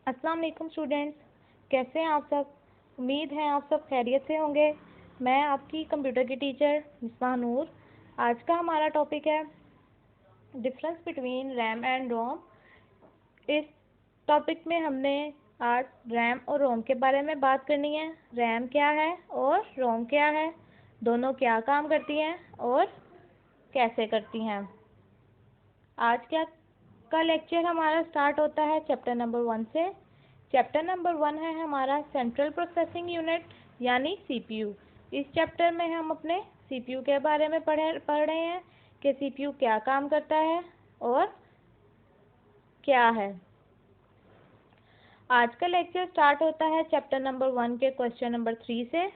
अस्सलाम वालेकुम स्टूडेंट्स, कैसे हैं आप सब। उम्मीद है आप सब खैरियत से होंगे। मैं आपकी कंप्यूटर की टीचर मिसबा नूर। आज का हमारा टॉपिक है डिफरेंस बिटवीन रैम एंड रोम। इस टॉपिक में हमने आज रैम और रोम के बारे में बात करनी है। रैम क्या है और रोम क्या है, दोनों क्या काम करती हैं और कैसे करती हैं। आज का लेक्चर हमारा स्टार्ट होता है चैप्टर नंबर 1 से। चैप्टर नंबर 1 है हमारा सेंट्रल प्रोसेसिंग यूनिट यानी सीपीयू। इस चैप्टर में हम अपने सीपीयू के बारे में पढ़ रहे हैं कि सीपीयू क्या काम करता है और क्या है। आज का लेक्चर स्टार्ट होता है चैप्टर नंबर 1 के क्वेश्चन नंबर 3 से।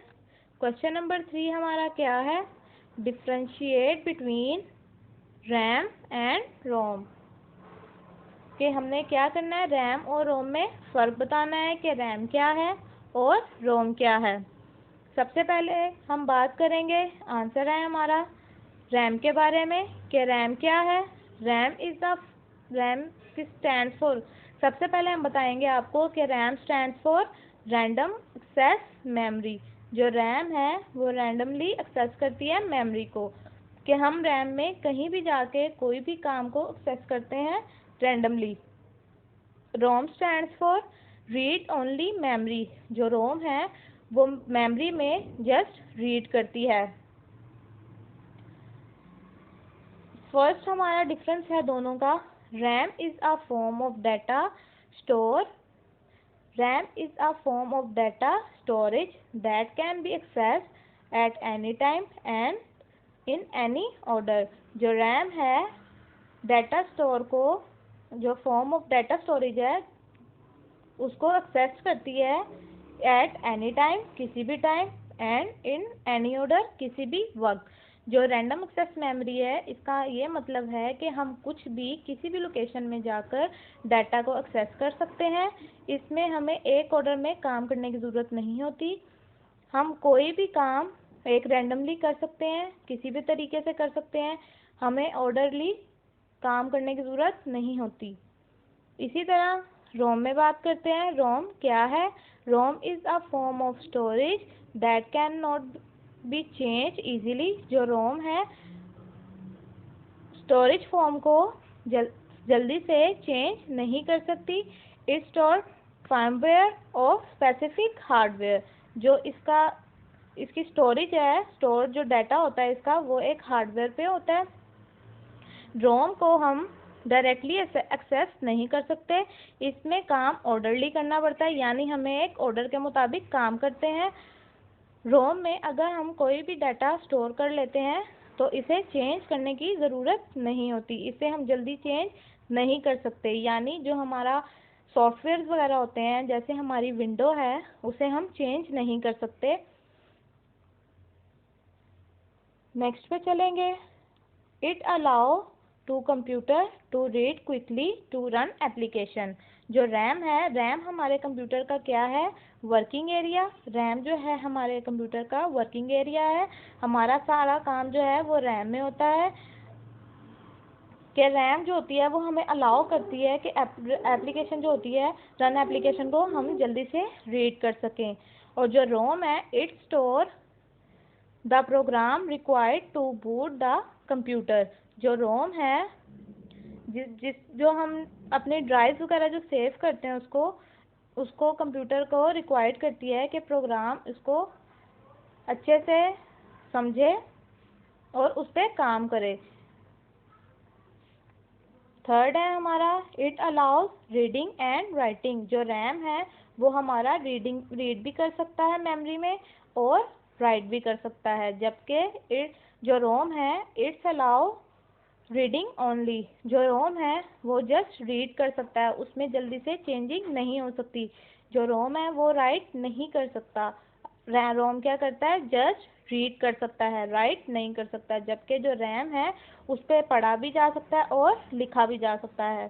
क्वेश्चन नंबर 3 हमारा क्या है, डिफ्रेंशिएट बिटवीन रैम एंड रोम। कि हमने क्या करना है, रैम और रोम में फ़र्क बताना है कि रैम क्या है और रोम क्या है। सबसे पहले हम बात करेंगे, आंसर है हमारा रैम के बारे में कि रैम क्या है। रैम स्टैंड्स फॉर, सबसे पहले हम बताएंगे आपको कि RAM stands for random access memory. जो रैम है वो रैंडमली एक्सेस करती है मेमोरी को, कि हम रैम में कहीं भी जाके कोई भी काम को एक्सेस करते हैं randomly. Rome stands for read only memory. जो रोम है वो मेमोरी में जस्ट रीड करती है। फर्स्ट हमारा डिफरेंस है दोनों का, RAM is a form of data store. RAM is a form of data storage that can be access at any time and in any order. जो रैम है data store को, जो फॉर्म ऑफ डाटा स्टोरेज है उसको access करती है eight any time, किसी भी time, and in any order, किसी भी वक्त। जो रैंडम एक्सेस मेमोरी है इसका ये मतलब है कि हम कुछ भी किसी भी लोकेशन में जाकर डाटा को एक्सेस कर सकते हैं। इसमें हमें एक ऑर्डर में काम करने की ज़रूरत नहीं होती। हम कोई भी काम एक रैंडमली कर सकते हैं, किसी भी तरीके से कर सकते हैं, हमें ऑर्डरली काम करने की ज़रूरत नहीं होती। इसी तरह रोम में बात करते हैं, रोम क्या है। ROM is a form of storage that can not be change easily. जो रोम है स्टोरेज फॉर्म को जल्दी से चेंज नहीं कर सकती। It store firmware of specific hardware. जो इसकी स्टोरेज है, स्टोर जो डाटा होता है इसका, वो एक हार्डवेयर पे होता है। रोम को हम डायरेक्टली एक्सेस नहीं कर सकते, इसमें काम ऑर्डरली करना पड़ता है, यानी हमें एक ऑर्डर के मुताबिक काम करते हैं। रोम में अगर हम कोई भी डाटा स्टोर कर लेते हैं तो इसे चेंज करने की ज़रूरत नहीं होती, इसे हम जल्दी चेंज नहीं कर सकते। यानी जो हमारा सॉफ्टवेयर वगैरह होते हैं, जैसे हमारी विंडो है, उसे हम चेंज नहीं कर सकते। नेक्स्ट पे चलेंगे, it allow to computer to read quickly to run application. जो रैम है, रैम हमारे कंप्यूटर का क्या है, वर्किंग एरिया। रैम जो है हमारे कंप्यूटर का वर्किंग एरिया है। हमारा सारा काम जो है वो रैम में होता है। कि रैम जो होती है वो हमें अलाउ करती है कि एप्लीकेशन जो होती है, रन एप्लीकेशन को हम जल्दी से रीड कर सकें। और जो रोम है, it store the program required to boot the computer. जो रोम है जो हम अपने ड्राइव वगैरह जो सेव करते हैं उसको कंप्यूटर को रिक्वायर्ड करती है कि प्रोग्राम इसको अच्छे से समझे और उस पर काम करे। थर्ड है हमारा, it allows reading and writing. जो रैम है वो हमारा रीड भी कर सकता है मेमोरी में और राइट भी कर सकता है, जबकि जो रोम है इट्स अलाउ रीडिंग ओनली। जो रोम है वो जस्ट रीड कर सकता है, उसमें जल्दी से चेंजिंग नहीं हो सकती। जो रोम है वो राइट नहीं कर सकता। रोम क्या करता है, जस्ट रीड कर सकता है, राइट नहीं कर सकता। जबकि जो रैम है उस पर पढ़ा भी जा सकता है और लिखा भी जा सकता है।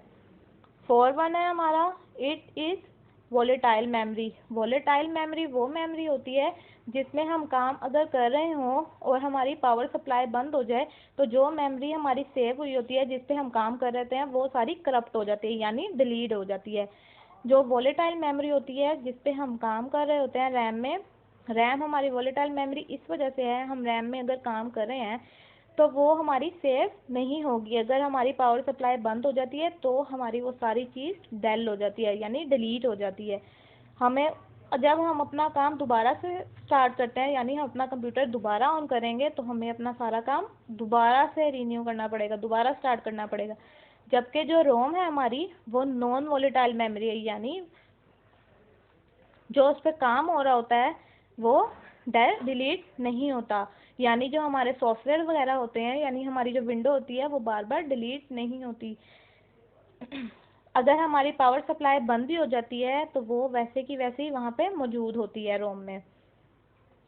4 है हमारा, it is volatile memory. Volatile memory वो मेमोरी होती है जिसमें हम काम अगर कर रहे हों और हमारी पावर सप्लाई बंद हो जाए तो जो मेमोरी हमारी सेव हुई होती है जिस पे हम काम कर रहे हैं वो सारी करप्ट हो जाती है, यानी डिलीट हो जाती है। जो वोलेटाइल मेमोरी होती है जिस पे हम काम कर रहे होते हैं रैम में, रैम हमारी वोलेटाइल मेमोरी इस वजह से है, हम रैम में अगर काम कर रहे हैं तो वो हमारी सेव नहीं होगी। अगर हमारी पावर सप्लाई बंद हो जाती है तो हमारी वो सारी चीज़ डेल हो जाती है, यानी डिलीट हो जाती है। हमें जब हम अपना काम दोबारा से स्टार्ट करते हैं, यानी हम अपना कंप्यूटर दोबारा ऑन करेंगे, तो हमें अपना सारा काम दोबारा से रिन्यू करना पड़ेगा, दोबारा स्टार्ट करना पड़ेगा। जबकि जो रोम है हमारी वो नॉन वोलेटाइल मेमोरी है, यानी जो उस पर काम हो रहा होता है वो डिलीट नहीं होता। यानी जो हमारे सॉफ्टवेयर वगैरह होते हैं, यानी हमारी जो विंडो होती है वो बार बार डिलीट नहीं होती। अगर हमारी पावर सप्लाई बंद भी हो जाती है तो वो वैसे की वैसे ही वहाँ पे मौजूद होती है रोम में।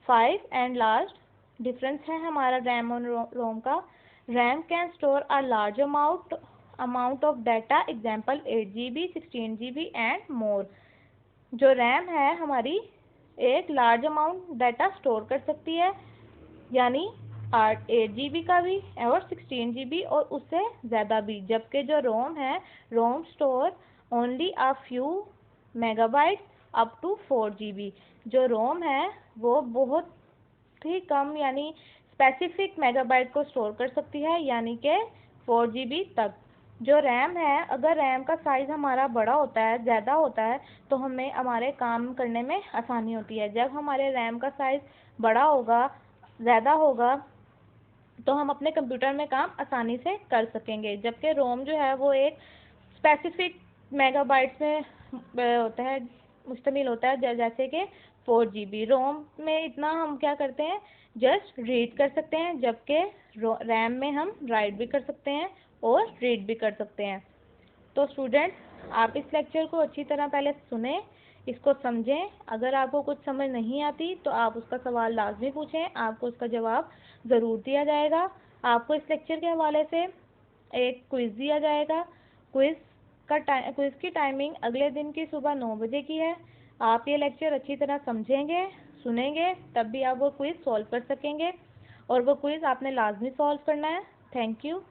5 एंड लास्ट डिफरेंस है हमारा रैम और रोम का। RAM can store a large amount of data, example 8 GB, 16 GB and more. जो रैम है हमारी एक लार्ज अमाउंट डाटा स्टोर कर सकती है, यानी 8 GB का भी और 16 GB और उससे ज़्यादा भी। जबकि जो रोम है, ROM store only a few megabyte up to 4 GB। जो रोम है वो बहुत ही कम यानी स्पेसिफिक मेगाबाइट को स्टोर कर सकती है, यानी कि 4 GB तक। जो रैम है, अगर रैम का साइज़ हमारा बड़ा होता है, ज़्यादा होता है, तो हमें हमारे काम करने में आसानी होती है। जब हमारे रैम का साइज़ बड़ा होगा, ज़्यादा होगा, तो हम अपने कंप्यूटर में काम आसानी से कर सकेंगे। जबकि रोम जो है वो एक स्पेसिफिक मेगाबाइट्स में होता है, मुश्तमिल होता है, जैसे कि 4 GB। रोम में इतना हम क्या करते हैं, जस्ट रीड कर सकते हैं, जबकि रैम में हम राइट भी कर सकते हैं और रीड भी कर सकते हैं। तो स्टूडेंट आप इस लेक्चर को अच्छी तरह पहले सुने, इसको समझें। अगर आपको कुछ समझ नहीं आती तो आप उसका सवाल लाजमी पूछें, आपको उसका जवाब ज़रूर दिया जाएगा। आपको इस लेक्चर के हवाले से एक क्विज़ दिया जाएगा। क्विज़ की टाइमिंग अगले दिन की सुबह 9 बजे की है। आप ये लेक्चर अच्छी तरह समझेंगे, सुनेंगे, तब भी आप वो क्विज़ सॉल्व कर सकेंगे, और वो क्विज़ आपने लाजमी सॉल्व करना है। Thank you.